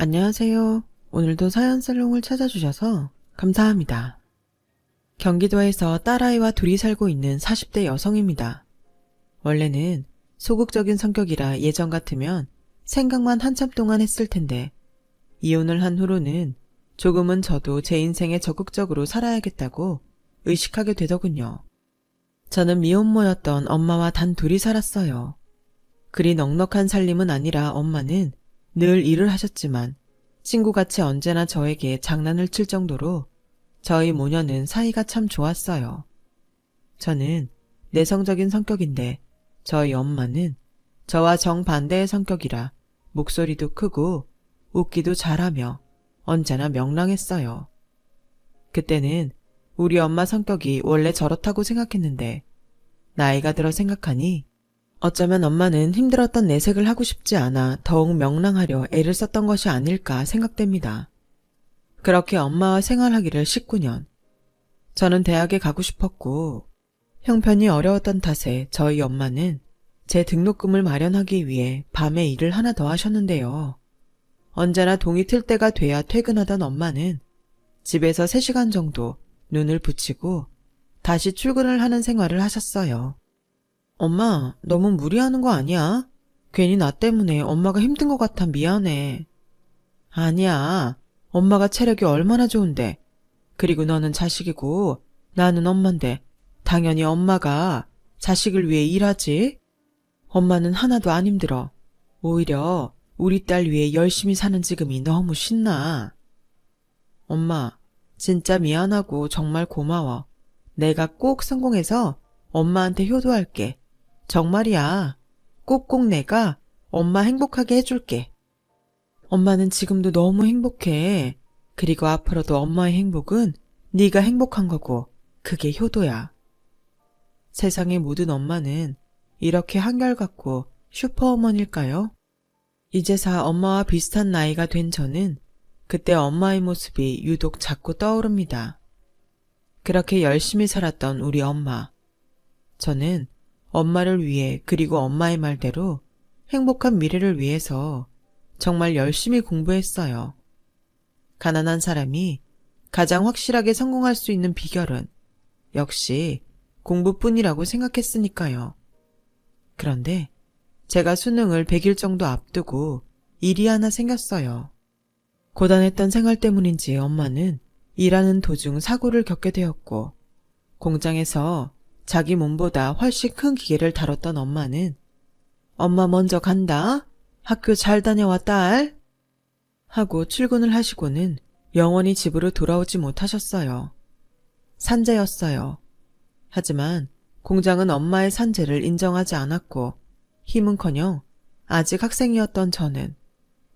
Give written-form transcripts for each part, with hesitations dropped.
안녕하세요. 오늘도 사연살롱을 찾아주셔서 감사합니다. 경기도에서 딸아이와 둘이 살고 있는 40대 여성입니다. 원래는 소극적인 성격이라 예전 같으면 생각만 한참 동안 했을 텐데 이혼을 한 후로는 조금은 저도 제 인생에 적극적으로 살아야겠다고 의식하게 되더군요. 저는 미혼모였던 엄마와 단 둘이 살았어요. 그리 넉넉한 살림은 아니라 엄마는 늘 일을 하셨지만 친구같이 언제나 저에게 장난을 칠 정도로 저희 모녀는 사이가 참 좋았어요. 저는 내성적인 성격인데 저희 엄마는 저와 정반대의 성격이라 목소리도 크고 웃기도 잘하며 언제나 명랑했어요. 그때는 우리 엄마 성격이 원래 저렇다고 생각했는데 나이가 들어 생각하니 어쩌면 엄마는 힘들었던 내색을 하고 싶지 않아 더욱 명랑하려 애를 썼던 것이 아닐까 생각됩니다. 그렇게 엄마와 생활하기를 19년. 저는 대학에 가고 싶었고 형편이 어려웠던 탓에 저희 엄마는 제 등록금을 마련하기 위해 밤에 일을 하나 더 하셨는데요. 언제나 동이 틀 때가 돼야 퇴근하던 엄마는 집에서 3시간 정도 눈을 붙이고 다시 출근을 하는 생활을 하셨어요. 엄마, 너무 무리하는 거 아니야? 괜히 나 때문에 엄마가 힘든 것 같아 미안해. 아니야. 엄마가 체력이 얼마나 좋은데. 그리고 너는 자식이고 나는 엄마인데 당연히 엄마가 자식을 위해 일하지. 엄마는 하나도 안 힘들어. 오히려 우리 딸 위해 열심히 사는 지금이 너무 신나. 엄마, 진짜 미안하고 정말 고마워. 내가 꼭 성공해서 엄마한테 효도할게. 정말이야. 꼭꼭 내가 엄마 행복하게 해줄게. 엄마는 지금도 너무 행복해. 그리고 앞으로도 엄마의 행복은 네가 행복한 거고 그게 효도야. 세상의 모든 엄마는 이렇게 한결같고 슈퍼어머니일까요? 이제사 엄마와 비슷한 나이가 된 저는 그때 엄마의 모습이 유독 자꾸 떠오릅니다. 그렇게 열심히 살았던 우리 엄마. 저는 엄마를 위해 그리고 엄마의 말대로 행복한 미래를 위해서 정말 열심히 공부했어요. 가난한 사람이 가장 확실하게 성공할 수 있는 비결은 역시 공부뿐이라고 생각했으니까요. 그런데 제가 수능을 100일 정도 앞두고 일이 하나 생겼어요. 고단했던 생활 때문인지 엄마는 일하는 도중 사고를 겪게 되었고 공장에서 자기 몸보다 훨씬 큰 기계를 다뤘던 엄마는 엄마 먼저 간다. 학교 잘 다녀와 딸. 하고 출근을 하시고는 영원히 집으로 돌아오지 못하셨어요. 산재였어요. 하지만 공장은 엄마의 산재를 인정하지 않았고 힘은커녕 아직 학생이었던 저는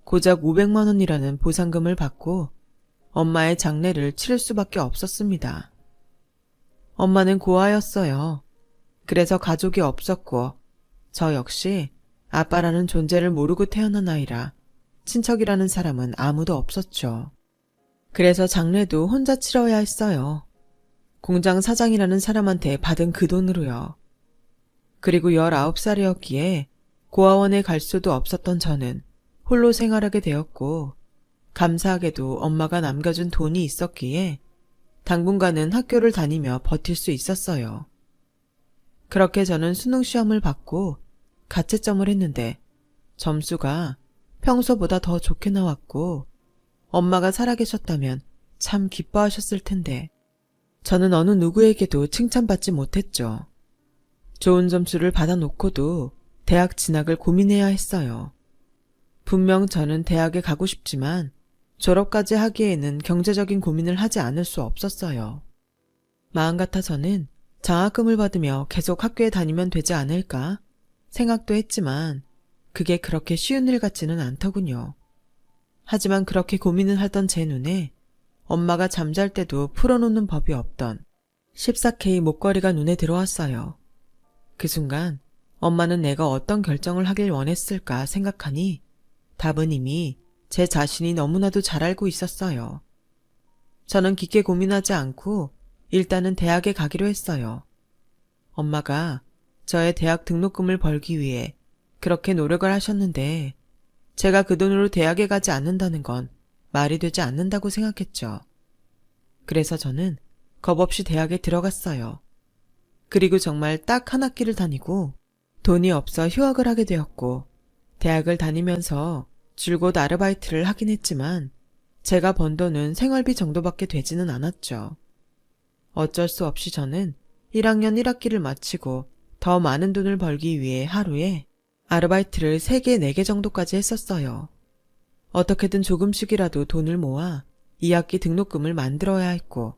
고작 500만 원이라는 보상금을 받고 엄마의 장례를 치를 수밖에 없었습니다. 엄마는 고아였어요. 그래서 가족이 없었고 저 역시 아빠라는 존재를 모르고 태어난 아이라 친척이라는 사람은 아무도 없었죠. 그래서 장례도 혼자 치러야 했어요. 공장 사장이라는 사람한테 받은 그 돈으로요. 그리고 19살이었기에 고아원에 갈 수도 없었던 저는 홀로 생활하게 되었고 감사하게도 엄마가 남겨준 돈이 있었기에 당분간은 학교를 다니며 버틸 수 있었어요. 그렇게 저는 수능 시험을 받고 가채점을 했는데 점수가 평소보다 더 좋게 나왔고 엄마가 살아계셨다면 참 기뻐하셨을 텐데 저는 어느 누구에게도 칭찬받지 못했죠. 좋은 점수를 받아놓고도 대학 진학을 고민해야 했어요. 분명 저는 대학에 가고 싶지만 졸업까지 하기에는 경제적인 고민을 하지 않을 수 없었어요. 마음 같아서는 장학금을 받으며 계속 학교에 다니면 되지 않을까 생각도 했지만 그게 그렇게 쉬운 일 같지는 않더군요. 하지만 그렇게 고민을 하던 제 눈에 엄마가 잠잘 때도 풀어놓는 법이 없던 14K 목걸이가 눈에 들어왔어요. 그 순간 엄마는 내가 어떤 결정을 하길 원했을까 생각하니 답은 이미 제 자신이 너무나도 잘 알고 있었어요. 저는 깊게 고민하지 않고 일단은 대학에 가기로 했어요. 엄마가 저의 대학 등록금을 벌기 위해 그렇게 노력을 하셨는데 제가 그 돈으로 대학에 가지 않는다는 건 말이 되지 않는다고 생각했죠. 그래서 저는 겁없이 대학에 들어갔어요. 그리고 정말 딱 한 학기를 다니고 돈이 없어 휴학을 하게 되었고, 대학을 다니면서 줄곧 아르바이트를 하긴 했지만 제가 번 돈은 생활비 정도밖에 되지는 않았죠. 어쩔 수 없이 저는 1학년 1학기를 마치고 더 많은 돈을 벌기 위해 하루에 아르바이트를 3개, 4개 정도까지 했었어요. 어떻게든 조금씩이라도 돈을 모아 2학기 등록금을 만들어야 했고,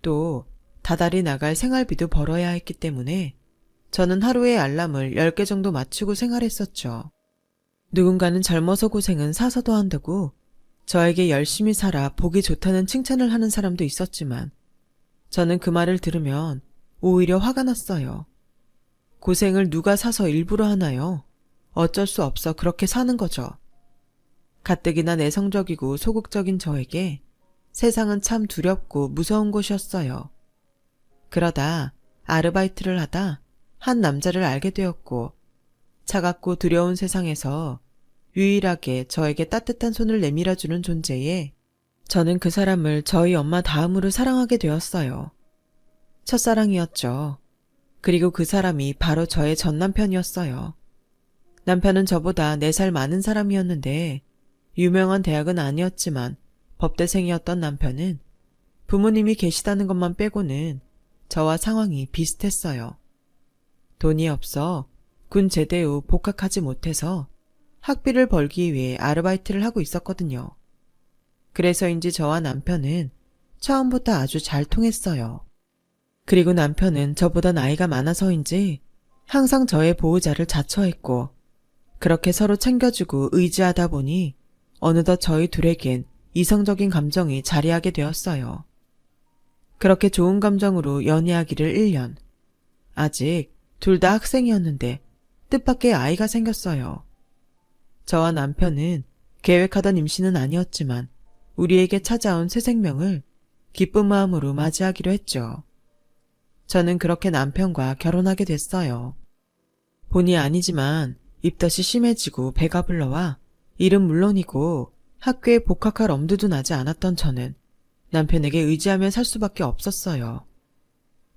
또 다달이 나갈 생활비도 벌어야 했기 때문에 저는 하루에 알람을 10개 정도 맞추고 생활했었죠. 누군가는 젊어서 고생은 사서도 한다고 저에게 열심히 살아 보기 좋다는 칭찬을 하는 사람도 있었지만, 저는 그 말을 들으면 오히려 화가 났어요. 고생을 누가 사서 일부러 하나요? 어쩔 수 없어 그렇게 사는 거죠. 가뜩이나 내성적이고 소극적인 저에게 세상은 참 두렵고 무서운 곳이었어요. 그러다 아르바이트를 하다 한 남자를 알게 되었고, 차갑고 두려운 세상에서 유일하게 저에게 따뜻한 손을 내밀어주는 존재에 저는 그 사람을 저희 엄마 다음으로 사랑하게 되었어요. 첫사랑이었죠. 그리고 그 사람이 바로 저의 전 남편이었어요. 남편은 저보다 4살 많은 사람이었는데 유명한 대학은 아니었지만 법대생이었던 남편은 부모님이 계시다는 것만 빼고는 저와 상황이 비슷했어요. 돈이 없어 군 제대 후 복학하지 못해서 학비를 벌기 위해 아르바이트를 하고 있었거든요. 그래서인지 저와 남편은 처음부터 아주 잘 통했어요. 그리고 남편은 저보다 나이가 많아서인지 항상 저의 보호자를 자처했고, 그렇게 서로 챙겨주고 의지하다 보니 어느덧 저희 둘에겐 이성적인 감정이 자리하게 되었어요. 그렇게 좋은 감정으로 연애하기를 1년. 아직 둘 다 학생이었는데 뜻밖의 아이가 생겼어요. 저와 남편은 계획하던 임신은 아니었지만 우리에게 찾아온 새 생명을 기쁜 마음으로 맞이하기로 했죠. 저는 그렇게 남편과 결혼하게 됐어요. 본의 아니지만 입덧이 심해지고 배가 불러와 일은 물론이고 학교에 복학할 엄두도 나지 않았던 저는 남편에게 의지하며 살 수밖에 없었어요.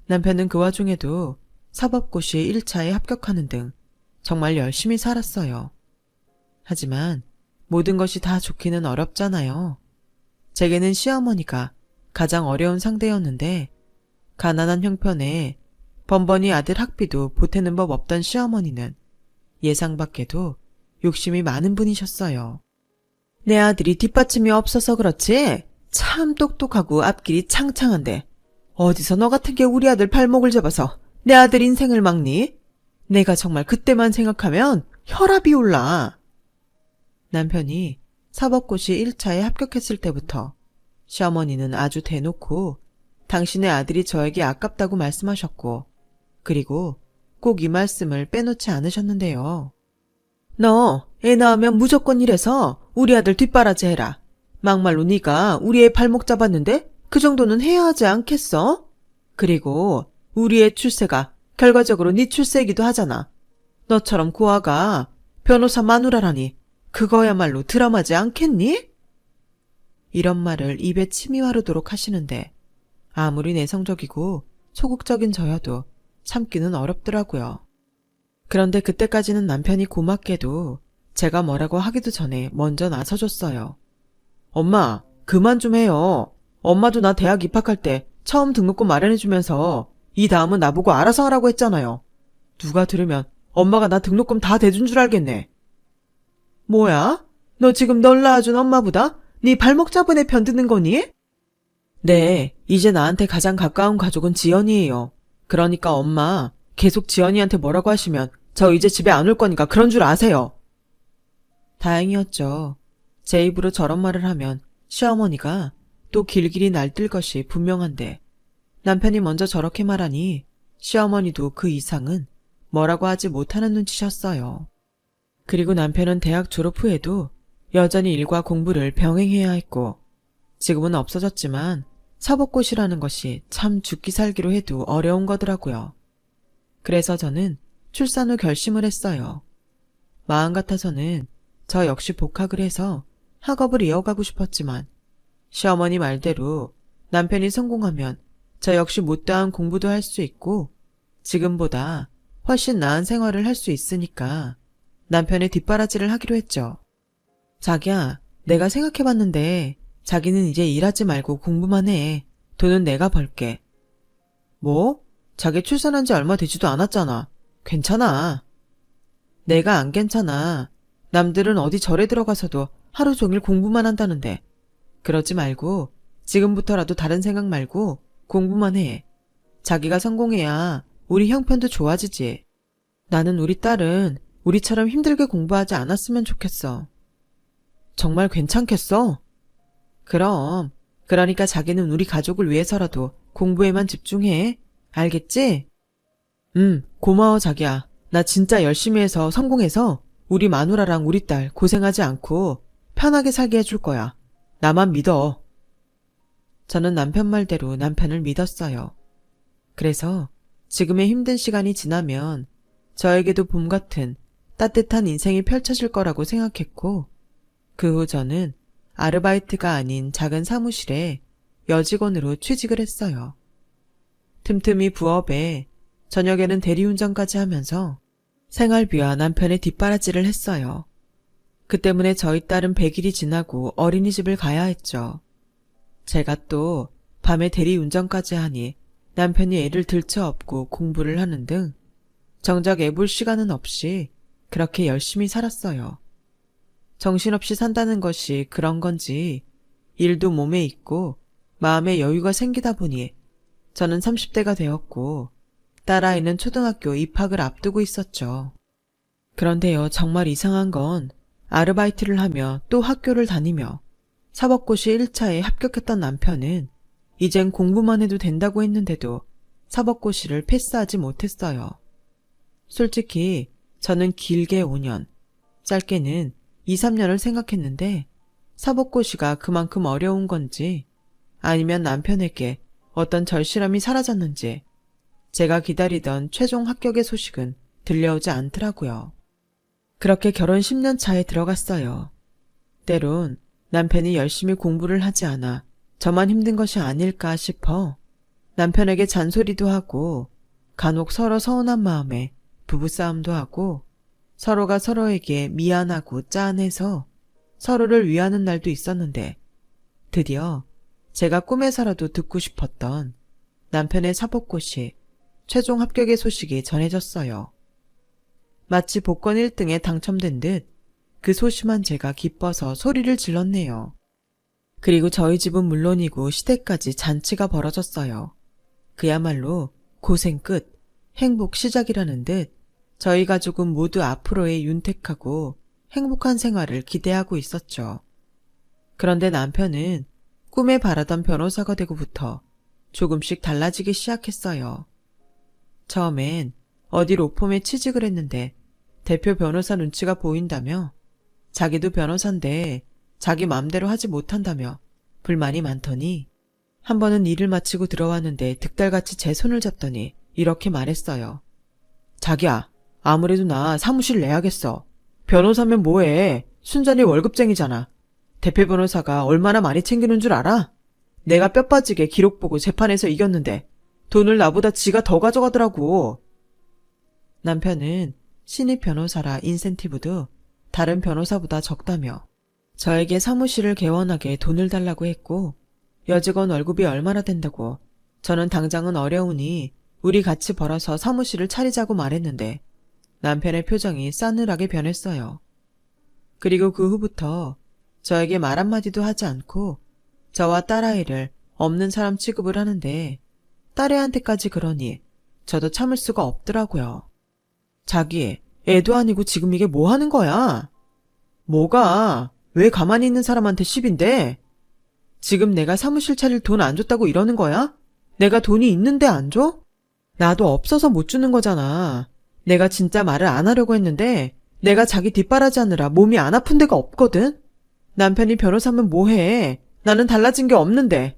남편은 그 와중에도 사법고시 1차에 합격하는 등 정말 열심히 살았어요. 하지만 모든 것이 다 좋기는 어렵잖아요. 제게는 시어머니가 가장 어려운 상대였는데, 가난한 형편에 번번이 아들 학비도 보태는 법 없던 시어머니는 예상 밖에도 욕심이 많은 분이셨어요. 내 아들이 뒷받침이 없어서 그렇지 참 똑똑하고 앞길이 창창한데 어디서 너 같은 게 우리 아들 발목을 잡아서 내 아들 인생을 막니? 내가 정말 그때만 생각하면 혈압이 올라. 남편이 사법고시 1차에 합격했을 때부터 시어머니는 아주 대놓고 당신의 아들이 저에게 아깝다고 말씀하셨고, 그리고 꼭 이 말씀을 빼놓지 않으셨는데요. 너 애 낳으면 무조건 이래서 우리 아들 뒷바라지 해라. 막말로 네가 우리 애 발목 잡았는데 그 정도는 해야 하지 않겠어? 그리고 우리 애 출세가 결과적으로 네 출세이기도 하잖아. 너처럼 고아가 변호사 마누라라니 그거야말로 드라마지 않겠니? 이런 말을 입에 침이 마르도록 하시는데 아무리 내성적이고 소극적인 저여도 참기는 어렵더라고요. 그런데 그때까지는 남편이 고맙게도 제가 뭐라고 하기도 전에 먼저 나서줬어요. 엄마, 그만 좀 해요. 엄마도 나 대학 입학할 때 처음 등록금 마련해주면서 이 다음은 나보고 알아서 하라고 했잖아요. 누가 들으면 엄마가 나 등록금 다 대준 줄 알겠네. 뭐야? 너 지금 널 낳아준 엄마보다 네 발목 잡은 애 편드는 거니? 네, 이제 나한테 가장 가까운 가족은 지연이에요. 그러니까 엄마, 계속 지연이한테 뭐라고 하시면 저 이제 집에 안 올 거니까 그런 줄 아세요. 다행이었죠. 제 입으로 저런 말을 하면 시어머니가 또 길길이 날뛸 것이 분명한데, 남편이 먼저 저렇게 말하니 시어머니도 그 이상은 뭐라고 하지 못하는 눈치셨어요. 그리고 남편은 대학 졸업 후에도 여전히 일과 공부를 병행해야 했고, 지금은 없어졌지만 사법고시라는 것이 참 죽기 살기로 해도 어려운 거더라고요. 그래서 저는 출산 후 결심을 했어요. 마음 같아서는 저 역시 복학을 해서 학업을 이어가고 싶었지만 시어머니 말대로 남편이 성공하면 저 역시 못다한 공부도 할 수 있고 지금보다 훨씬 나은 생활을 할 수 있으니까 남편의 뒷바라지를 하기로 했죠. 자기야, 내가 생각해봤는데 자기는 이제 일하지 말고 공부만 해. 돈은 내가 벌게. 뭐? 자기 출산한 지 얼마 되지도 않았잖아. 괜찮아. 내가 안 괜찮아. 남들은 어디 절에 들어가서도 하루 종일 공부만 한다는데. 그러지 말고 지금부터라도 다른 생각 말고 공부만 해. 자기가 성공해야 우리 형편도 좋아지지. 나는 우리 딸은 우리처럼 힘들게 공부하지 않았으면 좋겠어. 정말 괜찮겠어? 그럼. 그러니까 자기는 우리 가족을 위해서라도 공부에만 집중해. 알겠지? 고마워 자기야. 나 진짜 열심히 해서 성공해서 우리 마누라랑 우리 딸 고생하지 않고 편하게 살게 해줄 거야. 나만 믿어. 저는 남편 말대로 남편을 믿었어요. 그래서 지금의 힘든 시간이 지나면 저에게도 봄 같은 따뜻한 인생이 펼쳐질 거라고 생각했고 그 후 저는 아르바이트가 아닌 작은 사무실에 여직원으로 취직을 했어요. 틈틈이 부업에 저녁에는 대리운전까지 하면서 생활비와 남편의 뒷바라지를 했어요. 그 때문에 저희 딸은 100일이 지나고 어린이집을 가야 했죠. 제가 또 밤에 대리운전까지 하니 남편이 애를 들쳐업고 공부를 하는 등 정작 애볼 시간은 없이 그렇게 열심히 살았어요. 정신없이 산다는 것이 그런 건지 일도 몸에 있고 마음에 여유가 생기다 보니 저는 30대가 되었고 딸아이는 초등학교 입학을 앞두고 있었죠. 그런데요, 정말 이상한 건 아르바이트를 하며 또 학교를 다니며 사법고시 1차에 합격했던 남편은 이젠 공부만 해도 된다고 했는데도 사법고시를 패스하지 못했어요. 솔직히 저는 길게 5년, 짧게는 2, 3년을 생각했는데 사법고시가 그만큼 어려운 건지 아니면 남편에게 어떤 절실함이 사라졌는지 제가 기다리던 최종 합격의 소식은 들려오지 않더라고요. 그렇게 결혼 10년 차에 들어갔어요. 때론 남편이 열심히 공부를 하지 않아 저만 힘든 것이 아닐까 싶어 남편에게 잔소리도 하고 간혹 서로 서운한 마음에 부부싸움도 하고 서로가 서로에게 미안하고 짠해서 서로를 위하는 날도 있었는데 드디어 제가 꿈에서라도 듣고 싶었던 남편의 사법고시 최종 합격의 소식이 전해졌어요. 마치 복권 1등에 당첨된 듯 그 소심한 제가 기뻐서 소리를 질렀네요. 그리고 저희 집은 물론이고 시댁까지 잔치가 벌어졌어요. 그야말로 고생 끝, 행복 시작이라는 듯 저희 가족은 모두 앞으로의 윤택하고 행복한 생활을 기대하고 있었죠. 그런데 남편은 꿈에 바라던 변호사가 되고부터 조금씩 달라지기 시작했어요. 처음엔 어디 로펌에 취직을 했는데 대표 변호사 눈치가 보인다며 자기도 변호사인데 자기 맘대로 하지 못한다며 불만이 많더니 한 번은 일을 마치고 들어왔는데 득달같이 제 손을 잡더니 이렇게 말했어요. 자기야, 아무래도 나 사무실 내야겠어. 변호사면 뭐해? 순전히 월급쟁이잖아. 대표 변호사가 얼마나 많이 챙기는 줄 알아? 내가 뼈 빠지게 기록 보고 재판에서 이겼는데 돈을 나보다 지가 더 가져가더라고. 남편은 신입 변호사라 인센티브도 다른 변호사보다 적다며 저에게 사무실을 개원하게 돈을 달라고 했고 여직원 월급이 얼마나 된다고 저는 당장은 어려우니 우리 같이 벌어서 사무실을 차리자고 말했는데 남편의 표정이 싸늘하게 변했어요. 그리고 그 후부터 저에게 말 한마디도 하지 않고 저와 딸아이를 없는 사람 취급을 하는데 딸애한테까지 그러니 저도 참을 수가 없더라고요. 자기, 애도 아니고 지금 이게 뭐 하는 거야? 뭐가? 왜 가만히 있는 사람한테 시비인데? 지금 내가 사무실 차릴 돈 안 줬다고 이러는 거야? 내가 돈이 있는데 안 줘? 나도 없어서 못 주는 거잖아. 내가 진짜 말을 안 하려고 했는데 내가 자기 뒷바라지 하느라 몸이 안 아픈 데가 없거든? 남편이 변호사면 뭐해? 나는 달라진 게 없는데.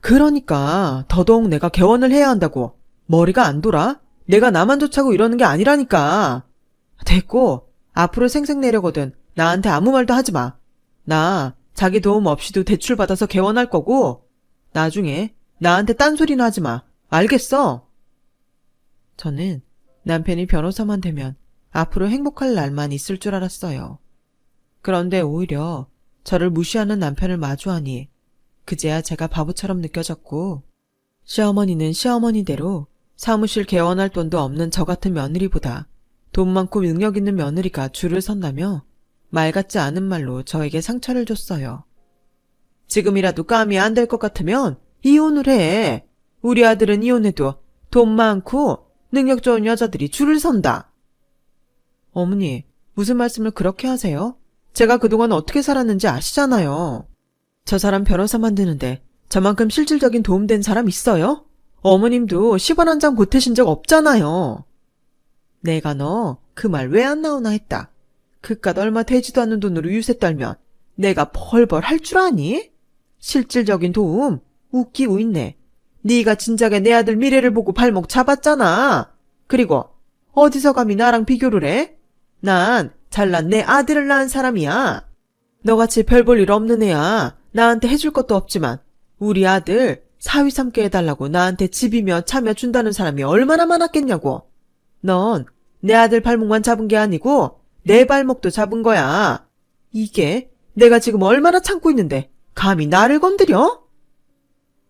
그러니까 더더욱 내가 개원을 해야 한다고. 머리가 안 돌아? 내가 나만 좋자고 이러는 게 아니라니까. 됐고 앞으로 생색내려거든 나한테 아무 말도 하지 마. 나 자기 도움 없이도 대출 받아서 개원할 거고 나중에 나한테 딴소리나 하지 마. 알겠어? 저는 남편이 변호사만 되면 앞으로 행복할 날만 있을 줄 알았어요. 그런데 오히려 저를 무시하는 남편을 마주하니 그제야 제가 바보처럼 느껴졌고 시어머니는 시어머니대로 사무실 개원할 돈도 없는 저 같은 며느리보다 돈 많고 능력 있는 며느리가 줄을 선다며 말 같지 않은 말로 저에게 상처를 줬어요. 지금이라도 까미 안 될 것 같으면 이혼을 해. 우리 아들은 이혼해도 돈 많고 능력 좋은 여자들이 줄을 선다. 어머니, 무슨 말씀을 그렇게 하세요? 제가 그동안 어떻게 살았는지 아시잖아요. 저 사람 변호사 만드는데 저만큼 실질적인 도움된 사람 있어요? 어머님도 10원 한 장 보태신 적 없잖아요. 내가 너 그 말 왜 안 나오나 했다. 그깟 얼마 되지도 않는 돈으로 유세 떨면 내가 벌벌 할 줄 아니? 실질적인 도움? 웃기고 있네. 네가 진작에 내 아들 미래를 보고 발목 잡았잖아. 그리고 어디서 감히 나랑 비교를 해? 난 잘난 내 아들을 낳은 사람이야. 너같이 별 볼 일 없는 애야 나한테 해줄 것도 없지만 우리 아들 사위 삼게 해달라고 나한테 집이며 차며 준다는 사람이 얼마나 많았겠냐고. 넌 내 아들 발목만 잡은 게 아니고 내 발목도 잡은 거야. 이게 내가 지금 얼마나 참고 있는데 감히 나를 건드려?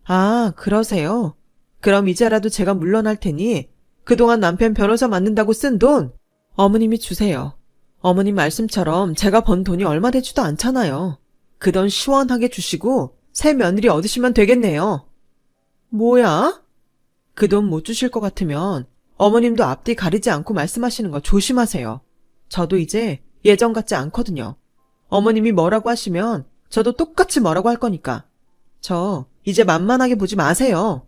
아, 그러세요? 그럼 이제라도 제가 물러날 테니 그동안 남편 변호사 맡는다고 쓴 돈 어머님이 주세요. 어머님 말씀처럼 제가 번 돈이 얼마 되지도 않잖아요. 그 돈 시원하게 주시고 새 며느리 얻으시면 되겠네요. 뭐야? 그 돈 못 주실 것 같으면 어머님도 앞뒤 가리지 않고 말씀하시는 거 조심하세요. 저도 이제 예전 같지 않거든요. 어머님이 뭐라고 하시면 저도 똑같이 뭐라고 할 거니까. 저 이제 만만하게 보지 마세요.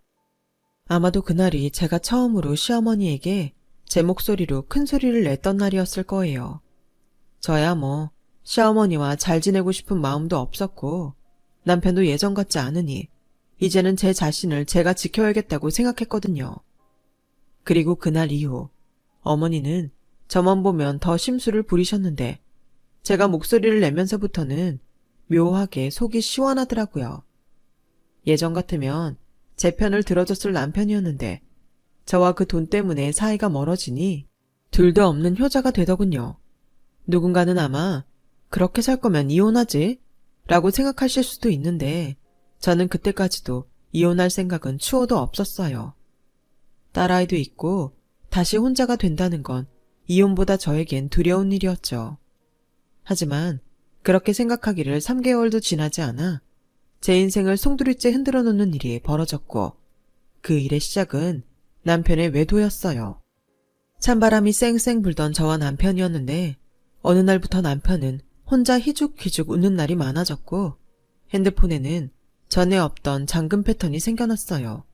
아마도 그날이 제가 처음으로 시어머니에게 제 목소리로 큰 소리를 냈던 날이었을 거예요. 저야 뭐 시어머니와 잘 지내고 싶은 마음도 없었고 남편도 예전 같지 않으니 이제는 제 자신을 제가 지켜야겠다고 생각했거든요. 그리고 그날 이후 어머니는 저만 보면 더 심술을 부리셨는데 제가 목소리를 내면서부터는 묘하게 속이 시원하더라고요. 예전 같으면 제 편을 들어줬을 남편이었는데 저와 그 돈 때문에 사이가 멀어지니 둘도 없는 효자가 되더군요. 누군가는 아마 그렇게 살 거면 이혼하지? 라고 생각하실 수도 있는데 저는 그때까지도 이혼할 생각은 추호도 없었어요. 딸아이도 있고 다시 혼자가 된다는 건 이혼보다 저에겐 두려운 일이었죠. 하지만 그렇게 생각하기를 3개월도 지나지 않아 제 인생을 송두리째 흔들어 놓는 일이 벌어졌고 그 일의 시작은 남편의 외도였어요. 찬바람이 쌩쌩 불던 저와 남편이었는데 어느 날부터 남편은 혼자 희죽희죽 웃는 날이 많아졌고 핸드폰에는 전에 없던 잠금 패턴이 생겨났어요.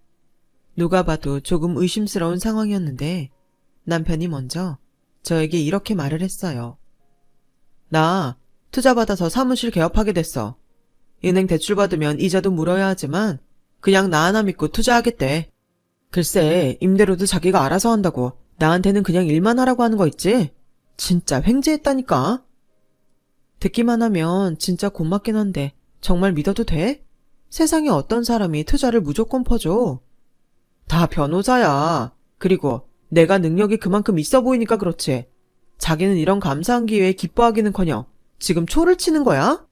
누가 봐도 조금 의심스러운 상황이었는데 남편이 먼저 저에게 이렇게 말을 했어요. 나 투자받아서 사무실 개업하게 됐어. 은행 대출 받으면 이자도 물어야 하지만 그냥 나 하나 믿고 투자하겠대. 글쎄 임대료도 자기가 알아서 한다고 나한테는 그냥 일만 하라고 하는 거 있지? 진짜 횡재했다니까. 듣기만 하면 진짜 고맙긴 한데 정말 믿어도 돼? 세상에 어떤 사람이 투자를 무조건 퍼줘. 다 변호사야. 그리고 내가 능력이 그만큼 있어 보이니까 그렇지. 자기는 이런 감사한 기회에 기뻐하기는커녕 지금 초를 치는 거야?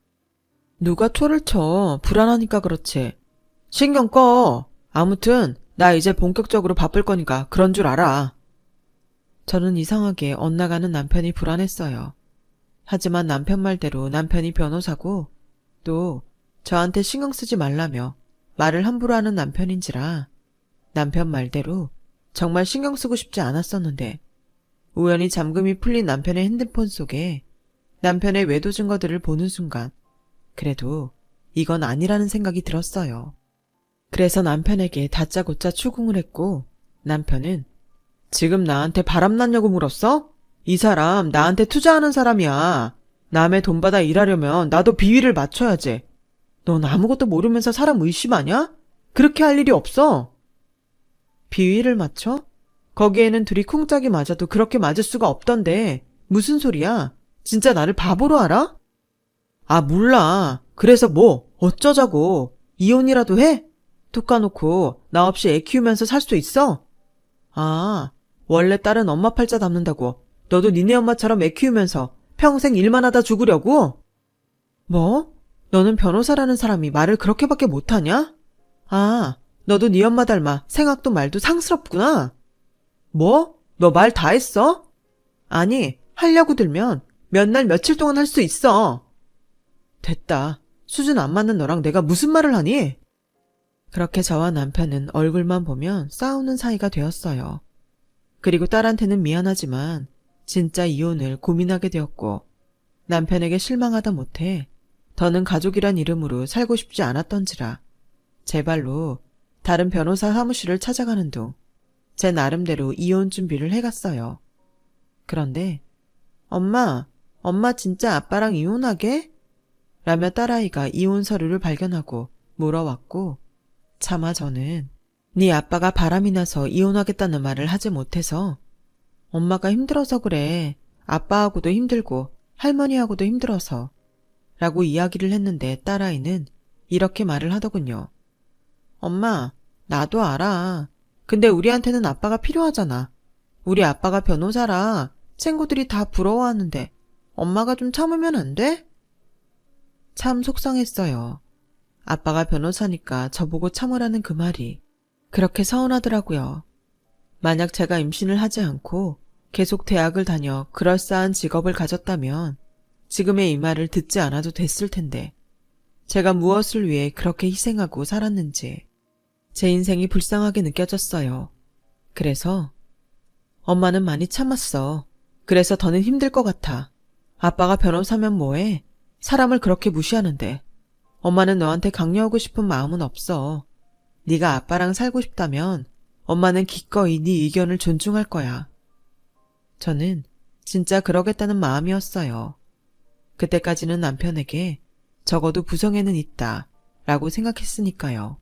누가 초를 쳐. 불안하니까 그렇지. 신경 꺼. 아무튼 나 이제 본격적으로 바쁠 거니까 그런 줄 알아. 저는 이상하게 엇나가는 남편이 불안했어요. 하지만 남편 말대로 남편이 변호사고 또 저한테 신경 쓰지 말라며 말을 함부로 하는 남편인지라 남편 말대로 정말 신경 쓰고 싶지 않았었는데 우연히 잠금이 풀린 남편의 핸드폰 속에 남편의 외도 증거들을 보는 순간 그래도 이건 아니라는 생각이 들었어요. 그래서 남편에게 다짜고짜 추궁을 했고 남편은 지금 나한테 바람났냐고 물었어? 이 사람 나한테 투자하는 사람이야. 남의 돈 받아 일하려면 나도 비위를 맞춰야지. 넌 아무것도 모르면서 사람 의심하냐? 그렇게 할 일이 없어. 비위를 맞춰? 거기에는 둘이 쿵짝이 맞아도 그렇게 맞을 수가 없던데 무슨 소리야? 진짜 나를 바보로 알아? 아, 몰라. 그래서 뭐, 어쩌자고. 이혼이라도 해? 툭 까놓고 나 없이 애 키우면서 살 수 있어? 아, 원래 딸은 엄마 팔자 담는다고. 너도 니네 엄마처럼 애 키우면서 평생 일만 하다 죽으려고? 뭐? 너는 변호사라는 사람이 말을 그렇게밖에 못하냐? 아, 너도 네 엄마 닮아 생각도 말도 상스럽구나. 뭐? 너 말 다 했어? 아니, 하려고 들면 몇 날 며칠 동안 할 수 있어. 됐다. 수준 안 맞는 너랑 내가 무슨 말을 하니? 그렇게 저와 남편은 얼굴만 보면 싸우는 사이가 되었어요. 그리고 딸한테는 미안하지만 진짜 이혼을 고민하게 되었고 남편에게 실망하다 못해 더는 가족이란 이름으로 살고 싶지 않았던지라 제 발로 다른 변호사 사무실을 찾아가는 둥 제 나름대로 이혼 준비를 해갔어요. 그런데 엄마 진짜 아빠랑 이혼하게? 라며 딸아이가 이혼 서류를 발견하고 물어왔고 차마 저는 네 아빠가 바람이 나서 이혼하겠다는 말을 하지 못해서 엄마가 힘들어서 그래. 아빠하고도 힘들고 할머니하고도 힘들어서 라고 이야기를 했는데 딸아이는 이렇게 말을 하더군요. 엄마, 나도 알아. 근데 우리한테는 아빠가 필요하잖아. 우리 아빠가 변호사라 친구들이 다 부러워하는데 엄마가 좀 참으면 안 돼? 참 속상했어요. 아빠가 변호사니까 저보고 참으라는 그 말이 그렇게 서운하더라고요. 만약 제가 임신을 하지 않고 계속 대학을 다녀 그럴싸한 직업을 가졌다면 지금의 이 말을 듣지 않아도 됐을 텐데 제가 무엇을 위해 그렇게 희생하고 살았는지 제 인생이 불쌍하게 느껴졌어요. 그래서 엄마는 많이 참았어. 그래서 더는 힘들 것 같아. 아빠가 변호사면 뭐해? 사람을 그렇게 무시하는데 엄마는 너한테 강요하고 싶은 마음은 없어. 네가 아빠랑 살고 싶다면 엄마는 기꺼이 네 의견을 존중할 거야. 저는 진짜 그러겠다는 마음이었어요. 그때까지는 남편에게 적어도 부성애는 있다 라고 생각했으니까요.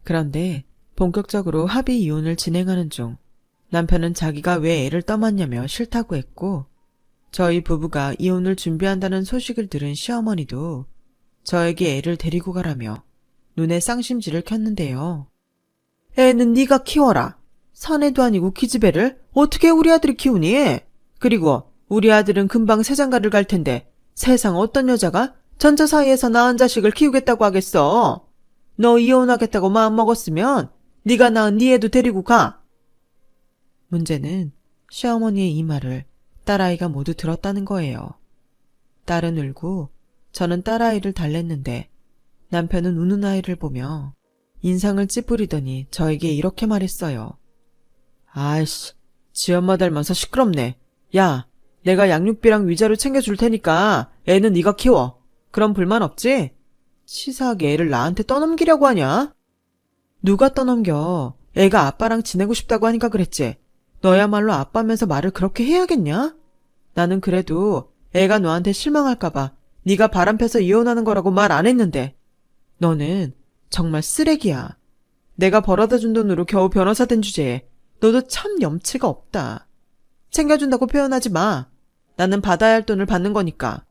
그런데 본격적으로 합의 이혼을 진행하는 중 남편은 자기가 왜 애를 떠맡냐며 싫다고 했고 저희 부부가 이혼을 준비한다는 소식을 들은 시어머니도 저에게 애를 데리고 가라며 눈에 쌍심지를 켰는데요. 애는 네가 키워라. 사내도 아니고 기집애를 어떻게 우리 아들이 키우니? 그리고 우리 아들은 금방 새장가를 갈 텐데 세상 어떤 여자가 전처 사이에서 낳은 자식을 키우겠다고 하겠어. 너 이혼하겠다고 마음먹었으면 네가 낳은 네 애도 데리고 가. 문제는 시어머니의 이 말을 딸아이가 모두 들었다는 거예요. 딸은 울고 저는 딸아이를 달랬는데 남편은 우는 아이를 보며 인상을 찌푸리더니 저에게 이렇게 말했어요. 아이씨, 지 엄마 닮아서 시끄럽네. 야, 내가 양육비랑 위자료 챙겨줄 테니까 애는 네가 키워. 그럼 불만 없지? 치사하게 애를 나한테 떠넘기려고 하냐? 누가 떠넘겨? 애가 아빠랑 지내고 싶다고 하니까 그랬지. 너야말로 아빠면서 말을 그렇게 해야겠냐? 나는 그래도 애가 너한테 실망할까봐 네가 바람펴서 이혼하는 거라고 말 안 했는데 너는 정말 쓰레기야. 내가 벌어다준 돈으로 겨우 변호사 된 주제에 너도 참 염치가 없다. 챙겨준다고 표현하지 마. 나는 받아야 할 돈을 받는 거니까.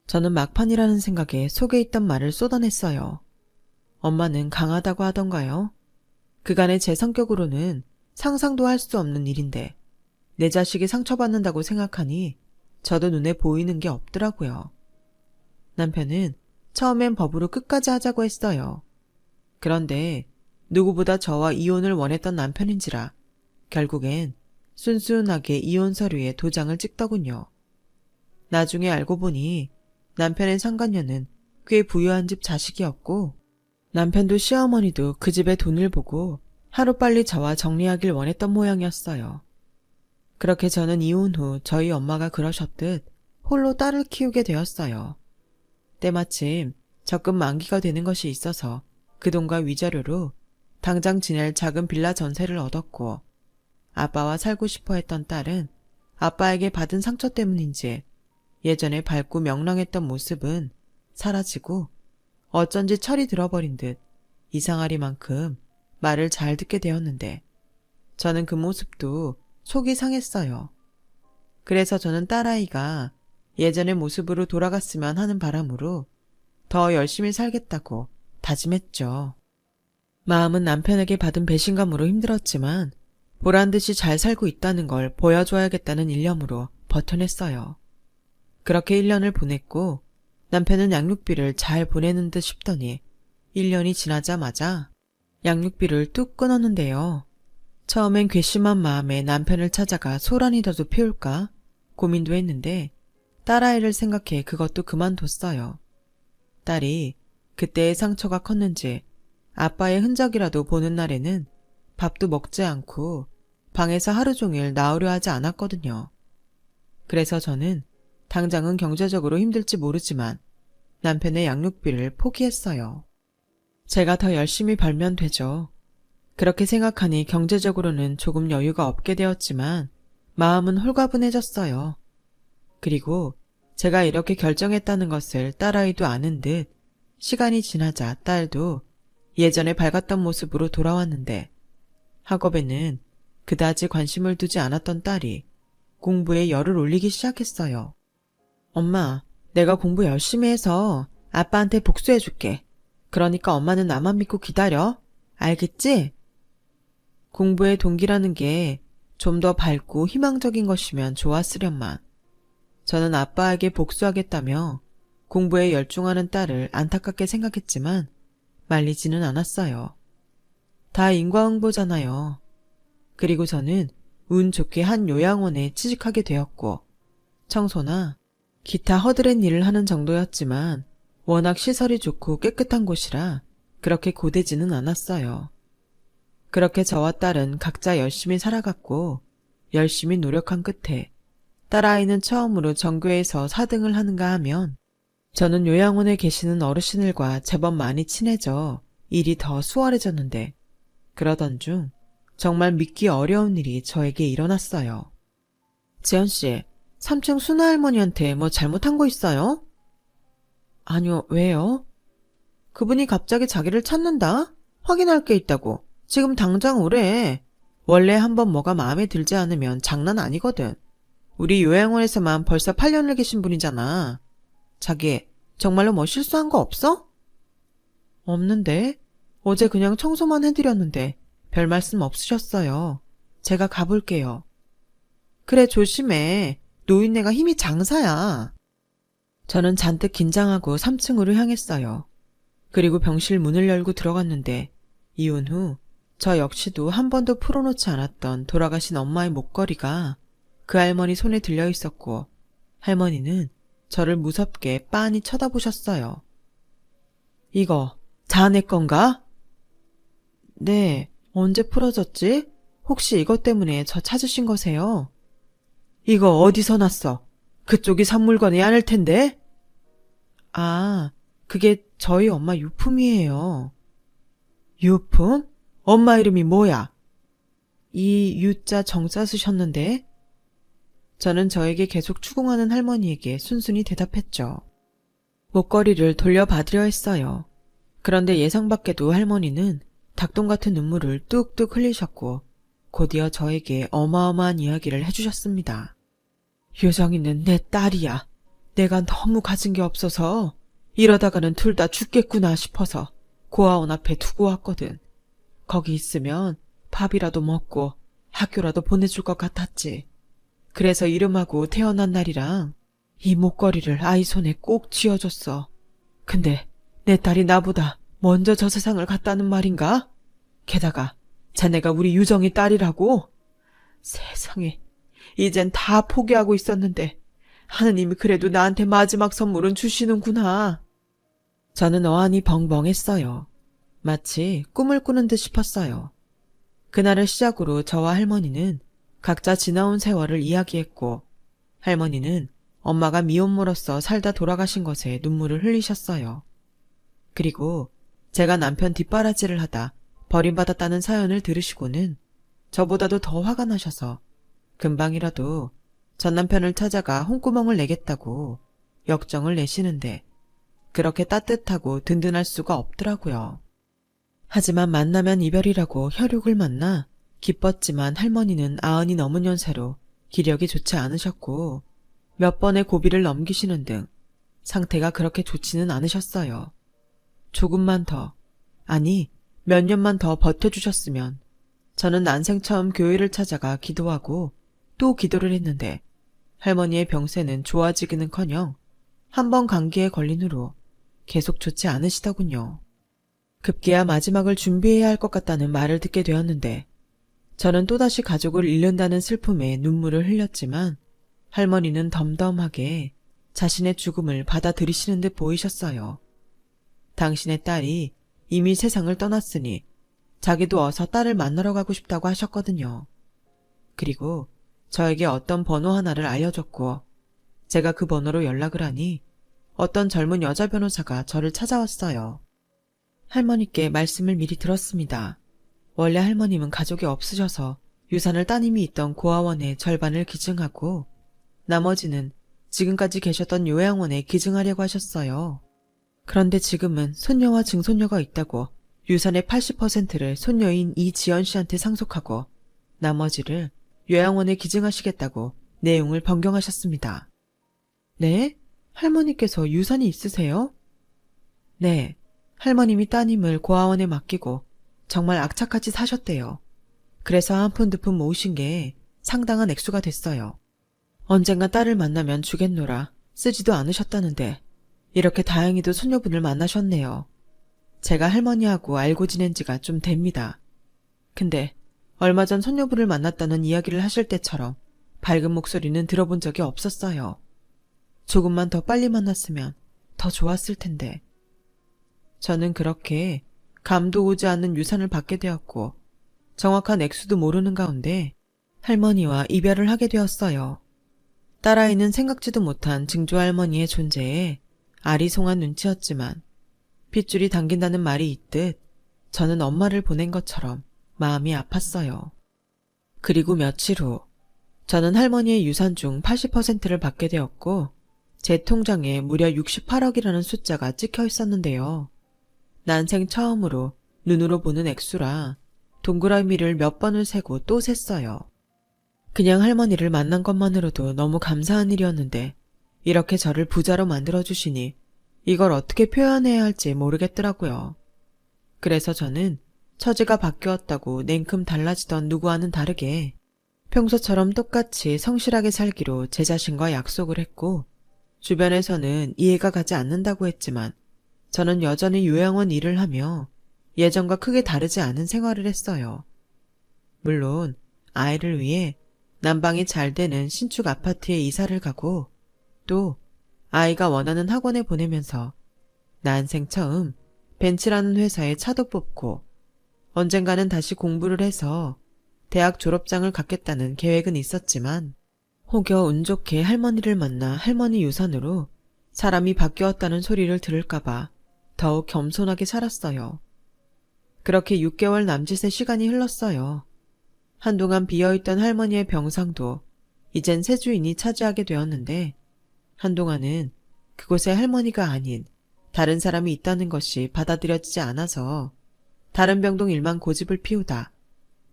저는 막판이라는 생각에 속에 있던 말을 쏟아냈어요. 엄마는 강하다고 하던가요? 그간의 제 성격으로는 상상도 할 수 없는 일인데 내 자식이 상처받는다고 생각하니 저도 눈에 보이는 게 없더라고요. 남편은 처음엔 법으로 끝까지 하자고 했어요. 그런데 누구보다 저와 이혼을 원했던 남편인지라 결국엔 순순하게 이혼 서류에 도장을 찍더군요. 나중에 알고 보니 남편의 상간녀는 꽤 부유한 집 자식이었고 남편도 시어머니도 그 집의 돈을 보고 하루빨리 저와 정리하길 원했던 모양이었어요. 그렇게 저는 이혼 후 저희 엄마가 그러셨듯 홀로 딸을 키우게 되었어요. 때마침 적금 만기가 되는 것이 있어서 그 돈과 위자료로 당장 지낼 작은 빌라 전세를 얻었고 아빠와 살고 싶어 했던 딸은 아빠에게 받은 상처 때문인지 예전에 밝고 명랑했던 모습은 사라지고 어쩐지 철이 들어버린 듯 이상하리만큼 말을 잘 듣게 되었는데 저는 그 모습도 속이 상했어요. 그래서 저는 딸아이가 예전의 모습으로 돌아갔으면 하는 바람으로 더 열심히 살겠다고 다짐했죠. 마음은 남편에게 받은 배신감으로 힘들었지만 보란듯이 잘 살고 있다는 걸 보여줘야겠다는 일념으로 버텨냈어요. 그렇게 1년을 보냈고 남편은 양육비를 잘 보내는 듯 싶더니 1년이 지나자마자 양육비를 뚝 끊었는데요. 처음엔 괘씸한 마음에 남편을 찾아가 소란이라도 피울까 고민도 했는데 딸아이를 생각해 그것도 그만뒀어요. 딸이 그때의 상처가 컸는지 아빠의 흔적이라도 보는 날에는 밥도 먹지 않고 방에서 하루 종일 나오려 하지 않았거든요. 그래서 저는 당장은 경제적으로 힘들지 모르지만 남편의 양육비를 포기했어요. 제가 더 열심히 벌면 되죠. 그렇게 생각하니 경제적으로는 조금 여유가 없게 되었지만 마음은 홀가분해졌어요. 그리고 제가 이렇게 결정했다는 것을 딸아이도 아는 듯 시간이 지나자 딸도 예전에 밝았던 모습으로 돌아왔는데 학업에는 그다지 관심을 두지 않았던 딸이 공부에 열을 올리기 시작했어요. 엄마, 내가 공부 열심히 해서 아빠한테 복수해줄게. 그러니까 엄마는 나만 믿고 기다려. 알겠지? 공부의 동기라는 게 좀 더 밝고 희망적인 것이면 좋았으련만. 저는 아빠에게 복수하겠다며 공부에 열중하는 딸을 안타깝게 생각했지만 말리지는 않았어요. 다 인과응보잖아요. 그리고 저는 운 좋게 한 요양원에 취직하게 되었고 청소나 기타 허드렛 일을 하는 정도였지만 워낙 시설이 좋고 깨끗한 곳이라 그렇게 고되지는 않았어요. 그렇게 저와 딸은 각자 열심히 살아갔고 열심히 노력한 끝에 딸아이는 처음으로 전교에서 4등을 하는가 하면 저는 요양원에 계시는 어르신들과 제법 많이 친해져 일이 더 수월해졌는데 그러던 중 정말 믿기 어려운 일이 저에게 일어났어요. 지연씨, 3층 순아 할머니한테 뭐 잘못한 거 있어요? 아니요, 왜요? 그분이 갑자기 자기를 찾는다? 확인할 게 있다고. 지금 당장 오래. 원래 한번 뭐가 마음에 들지 않으면 장난 아니거든. 우리 요양원에서만 벌써 8년을 계신 분이잖아. 자기, 정말로 뭐 실수한 거 없어? 없는데? 어제 그냥 청소만 해드렸는데 별 말씀 없으셨어요. 제가 가볼게요. 그래, 조심해. 노인네가 힘이 장사야. 저는 잔뜩 긴장하고 3층으로 향했어요. 그리고 병실 문을 열고 들어갔는데 이혼 후 저 역시도 한 번도 풀어놓지 않았던 돌아가신 엄마의 목걸이가 그 할머니 손에 들려 있었고 할머니는 저를 무섭게 빤히 쳐다보셨어요. 이거 자네 건가? 네, 언제 풀어졌지? 혹시 이것 때문에 저 찾으신 거세요? 이거 어디서 났어? 그쪽이 산 물건이 아닐 텐데? 아, 그게 저희 엄마 유품이에요. 유품? 엄마 이름이 뭐야? 이 유자 정자 쓰셨는데? 저는 저에게 계속 추궁하는 할머니에게 순순히 대답했죠. 목걸이를 돌려받으려 했어요. 그런데 예상 밖에도 할머니는 닭똥 같은 눈물을 뚝뚝 흘리셨고 곧이어 저에게 어마어마한 이야기를 해주셨습니다. 유정이는 내 딸이야. 내가 너무 가진 게 없어서 이러다가는 둘 다 죽겠구나 싶어서 고아원 앞에 두고 왔거든. 거기 있으면 밥이라도 먹고 학교라도 보내줄 것 같았지. 그래서 이름하고 태어난 날이랑 이 목걸이를 아이 손에 꼭 쥐어줬어. 근데 내 딸이 나보다 먼저 저 세상을 갔다는 말인가? 게다가 자네가 우리 유정이 딸이라고? 세상에, 이젠 다 포기하고 있었는데 하느님이 그래도 나한테 마지막 선물은 주시는구나. 저는 어안이 벙벙했어요. 마치 꿈을 꾸는 듯 싶었어요. 그날을 시작으로 저와 할머니는 각자 지나온 세월을 이야기했고 할머니는 엄마가 미혼모로서 살다 돌아가신 것에 눈물을 흘리셨어요. 그리고 제가 남편 뒷바라지를 하다 버림받았다는 사연을 들으시고는 저보다도 더 화가 나셔서 금방이라도 전 남편을 찾아가 홍구멍을 내겠다고 역정을 내시는데 그렇게 따뜻하고 든든할 수가 없더라고요. 하지만 만나면 이별이라고 혈육을 만나 기뻤지만 할머니는 90이 넘은 연세로 기력이 좋지 않으셨고 몇 번의 고비를 넘기시는 등 상태가 그렇게 좋지는 않으셨어요. 조금만 더, 아니 몇 년만 더 버텨주셨으면 저는 난생 처음 교회를 찾아가 기도하고 또 기도를 했는데 할머니의 병세는 좋아지기는커녕 한 번 감기에 걸린 후로 계속 좋지 않으시더군요. 급기야 마지막을 준비해야 할 것 같다는 말을 듣게 되었는데 저는 또다시 가족을 잃는다는 슬픔에 눈물을 흘렸지만 할머니는 덤덤하게 자신의 죽음을 받아들이시는 듯 보이셨어요. 당신의 딸이 이미 세상을 떠났으니 자기도 어서 딸을 만나러 가고 싶다고 하셨거든요. 그리고 저에게 어떤 번호 하나를 알려줬고 제가 그 번호로 연락을 하니 어떤 젊은 여자 변호사가 저를 찾아왔어요. 할머니께 말씀을 미리 들었습니다. 원래 할머님은 가족이 없으셔서 유산을 따님이 있던 고아원의 절반을 기증하고 나머지는 지금까지 계셨던 요양원에 기증하려고 하셨어요. 그런데 지금은 손녀와 증손녀가 있다고 유산의 80%를 손녀인 이지연 씨한테 상속하고 나머지를 요양원에 기증하시겠다고 내용을 변경하셨습니다. 네? 할머니께서 유산이 있으세요? 네. 할머님이 따님을 고아원에 맡기고 정말 악착같이 사셨대요. 그래서 한 푼 두 푼 모으신 게 상당한 액수가 됐어요. 언젠가 딸을 만나면 주겠노라 쓰지도 않으셨다는데 이렇게 다행히도 손녀분을 만나셨네요. 제가 할머니하고 알고 지낸 지가 좀 됩니다. 근데 얼마 전 손녀분을 만났다는 이야기를 하실 때처럼 밝은 목소리는 들어본 적이 없었어요. 조금만 더 빨리 만났으면 더 좋았을 텐데. 저는 그렇게 감도 오지 않는 유산을 받게 되었고 정확한 액수도 모르는 가운데 할머니와 이별을 하게 되었어요. 딸아이는 생각지도 못한 증조할머니의 존재에 아리송한 눈치였지만 핏줄이 당긴다는 말이 있듯 저는 엄마를 보낸 것처럼 마음이 아팠어요. 그리고 며칠 후 저는 할머니의 유산 중 80%를 받게 되었고 제 통장에 무려 68억이라는 숫자가 찍혀 있었는데요. 난생 처음으로 눈으로 보는 액수라 동그라미를 몇 번을 세고 또 셌어요. 그냥 할머니를 만난 것만으로도 너무 감사한 일이었는데 이렇게 저를 부자로 만들어주시니 이걸 어떻게 표현해야 할지 모르겠더라고요. 그래서 저는 처지가 바뀌었다고 냉큼 달라지던 누구와는 다르게 평소처럼 똑같이 성실하게 살기로 제 자신과 약속을 했고 주변에서는 이해가 가지 않는다고 했지만 저는 여전히 요양원 일을 하며 예전과 크게 다르지 않은 생활을 했어요. 물론 아이를 위해 난방이 잘 되는 신축 아파트에 이사를 가고 또 아이가 원하는 학원에 보내면서 난생 처음 벤츠라는 회사에 차도 뽑고 언젠가는 다시 공부를 해서 대학 졸업장을 갖겠다는 계획은 있었지만 혹여 운 좋게 할머니를 만나 할머니 유산으로 사람이 바뀌었다는 소리를 들을까봐 더욱 겸손하게 살았어요. 그렇게 6개월 남짓의 시간이 흘렀어요. 한동안 비어있던 할머니의 병상도 이젠 새 주인이 차지하게 되었는데 한동안은 그곳에 할머니가 아닌 다른 사람이 있다는 것이 받아들여지지 않아서 다른 병동 일만 고집을 피우다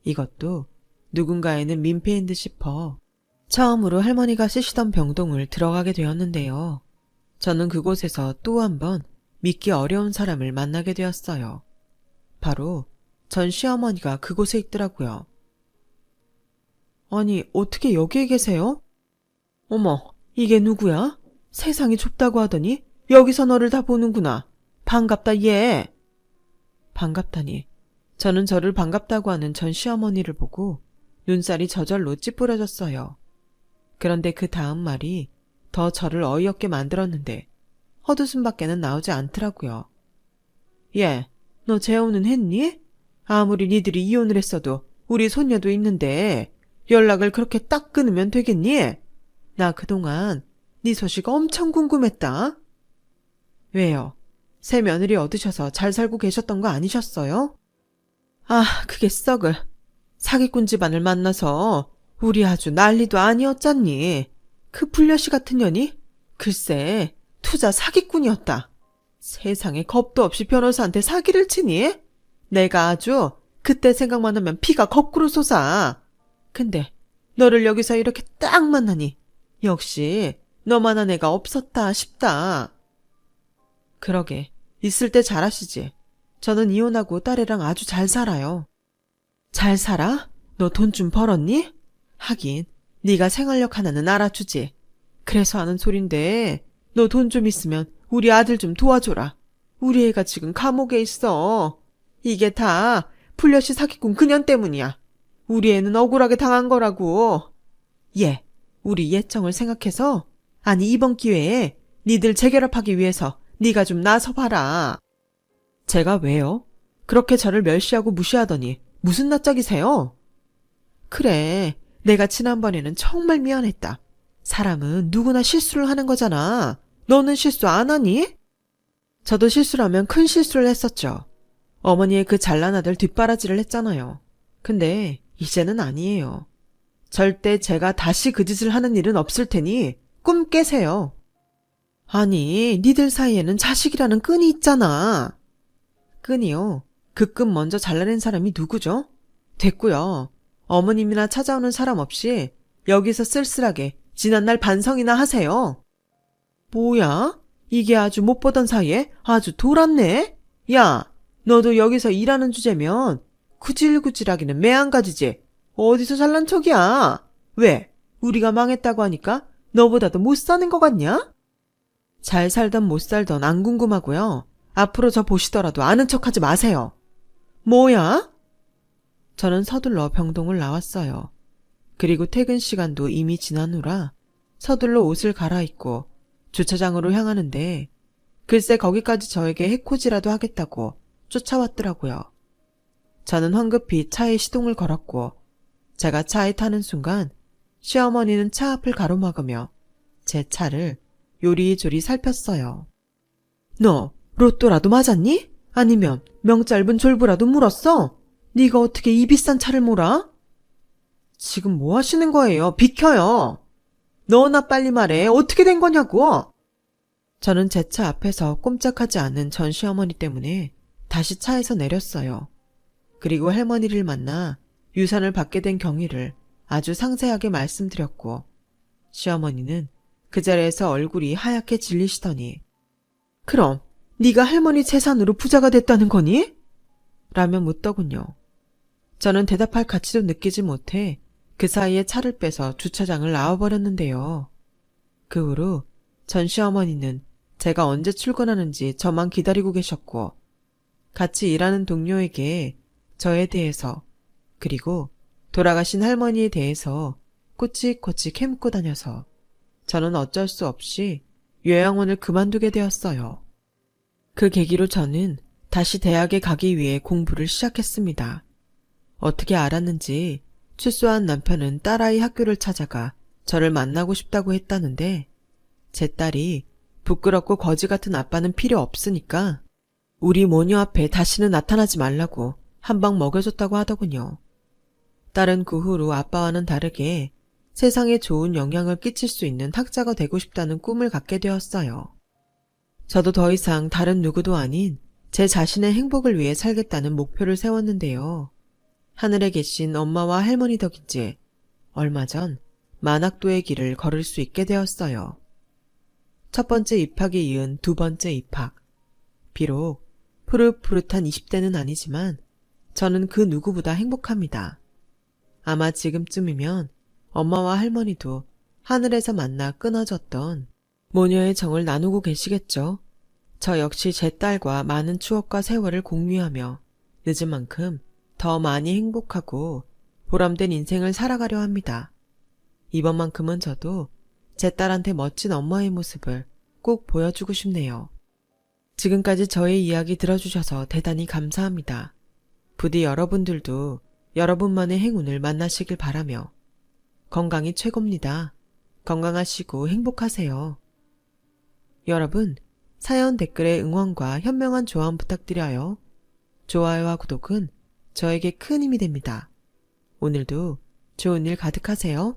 이것도 누군가에는 민폐인 듯 싶어 처음으로 할머니가 쓰시던 병동을 들어가게 되었는데요. 저는 그곳에서 또 한 번 믿기 어려운 사람을 만나게 되었어요. 바로 전 시어머니가 그곳에 있더라고요. 아니, 어떻게 여기에 계세요? 어머, 이게 누구야? 세상이 좁다고 하더니 여기서 너를 다 보는구나. 반갑다, 얘. 반갑다니. 저는 저를 반갑다고 하는 전 시어머니를 보고 눈살이 저절로 찌푸려졌어요. 그런데 그 다음 말이 더 저를 어이없게 만들었는데 헛웃음밖에는 나오지 않더라고요. 얘, 너 재혼은 했니? 아무리 니들이 이혼을 했어도 우리 손녀도 있는데 연락을 그렇게 딱 끊으면 되겠니? 나 그동안 네 소식 엄청 궁금했다. 왜요? 새 며느리 얻으셔서 잘 살고 계셨던 거 아니셨어요? 아, 그게 썩을. 사기꾼 집안을 만나서 우리 아주 난리도 아니었잖니. 그 불려시 같은 년이? 글쎄, 투자 사기꾼이었다. 세상에 겁도 없이 변호사한테 사기를 치니? 내가 아주 그때 생각만 하면 피가 거꾸로 솟아. 근데 너를 여기서 이렇게 딱 만나니 역시 너만한 애가 없었다 싶다. 그러게, 있을 때 잘하시지. 저는 이혼하고 딸애랑 아주 잘 살아요. 잘 살아? 너 돈 좀 벌었니? 하긴 네가 생활력 하나는 알아주지. 그래서 하는 소린데 너 돈 좀 있으면 우리 아들 좀 도와줘라. 우리 애가 지금 감옥에 있어. 이게 다 풀려시 사기꾼 그년 때문이야. 우리 애는 억울하게 당한 거라고. 얘, 우리 예정을 생각해서 아니 이번 기회에 니들 재결합하기 위해서 네가 좀 나서봐라. 제가 왜요? 그렇게 저를 멸시하고 무시하더니 무슨 낯짝이세요? 그래, 내가 지난번에는 정말 미안했다. 사람은 누구나 실수를 하는 거잖아. 너는 실수 안 하니? 저도 실수라면 큰 실수를 했었죠. 어머니의 그 잘난 아들 뒷바라지를 했잖아요. 근데 이제는 아니에요. 절대 제가 다시 그 짓을 하는 일은 없을 테니 꿈 깨세요. 아니, 니들 사이에는 자식이라는 끈이 있잖아. 끈이요? 그 끈 먼저 잘라낸 사람이 누구죠? 됐고요. 어머님이나 찾아오는 사람 없이 여기서 쓸쓸하게 지난날 반성이나 하세요. 뭐야? 이게 아주 못 보던 사이에 아주 돌았네? 야, 너도 여기서 일하는 주제면 구질구질하기는 매한가지지. 어디서 잘난 척이야? 왜? 우리가 망했다고 하니까 너보다도 못 사는 것 같냐? 잘 살던 못 살던 안 궁금하고요. 앞으로 저 보시더라도 아는 척하지 마세요. 뭐야? 저는 서둘러 병동을 나왔어요. 그리고 퇴근 시간도 이미 지난 후라 서둘러 옷을 갈아입고 주차장으로 향하는데 글쎄 거기까지 저에게 해코지라도 하겠다고 쫓아왔더라고요. 저는 황급히 차에 시동을 걸었고 제가 차에 타는 순간 시어머니는 차 앞을 가로막으며 제 차를 요리조리 살폈어요. 너 로또라도 맞았니? 아니면 명짧은 졸부라도 물었어? 네가 어떻게 이 비싼 차를 몰아? 지금 뭐 하시는 거예요? 비켜요. 너나 빨리 말해. 어떻게 된 거냐고. 저는 제 차 앞에서 꼼짝하지 않는 전 시어머니 때문에 다시 차에서 내렸어요. 그리고 할머니를 만나 유산을 받게 된 경위를 아주 상세하게 말씀드렸고 시어머니는 그 자리에서 얼굴이 하얗게 질리시더니 그럼 네가 할머니 재산으로 부자가 됐다는 거니? 라며 묻더군요. 저는 대답할 가치도 느끼지 못해 그 사이에 차를 빼서 주차장을 나와버렸는데요. 그 후로 전 시어머니는 제가 언제 출근하는지 저만 기다리고 계셨고 같이 일하는 동료에게 저에 대해서 그리고 돌아가신 할머니에 대해서 꼬치꼬치 해묻고 다녀서 저는 어쩔 수 없이 요양원을 그만두게 되었어요. 그 계기로 저는 다시 대학에 가기 위해 공부를 시작했습니다. 어떻게 알았는지 출소한 남편은 딸아이 학교를 찾아가 저를 만나고 싶다고 했다는데 제 딸이 부끄럽고 거지 같은 아빠는 필요 없으니까 우리 모녀 앞에 다시는 나타나지 말라고 한 방 먹여줬다고 하더군요. 딸은 그 후로 아빠와는 다르게 세상에 좋은 영향을 끼칠 수 있는 학자가 되고 싶다는 꿈을 갖게 되었어요. 저도 더 이상 다른 누구도 아닌 제 자신의 행복을 위해 살겠다는 목표를 세웠는데요. 하늘에 계신 엄마와 할머니 덕인지 얼마 전 만학도의 길을 걸을 수 있게 되었어요. 첫 번째 입학에 이은 두 번째 입학. 비록 푸릇푸릇한 20대는 아니지만 저는 그 누구보다 행복합니다. 아마 지금쯤이면 엄마와 할머니도 하늘에서 만나 끊어졌던 모녀의 정을 나누고 계시겠죠. 저 역시 제 딸과 많은 추억과 세월을 공유하며 늦은 만큼 더 많이 행복하고 보람된 인생을 살아가려 합니다. 이번만큼은 저도 제 딸한테 멋진 엄마의 모습을 꼭 보여주고 싶네요. 지금까지 저의 이야기 들어주셔서 대단히 감사합니다. 부디 여러분들도 여러분만의 행운을 만나시길 바라며 건강이 최고입니다. 건강하시고 행복하세요. 여러분, 사연 댓글에 응원과 현명한 조언 부탁드려요. 좋아요와 구독은 저에게 큰 힘이 됩니다. 오늘도 좋은 일 가득하세요.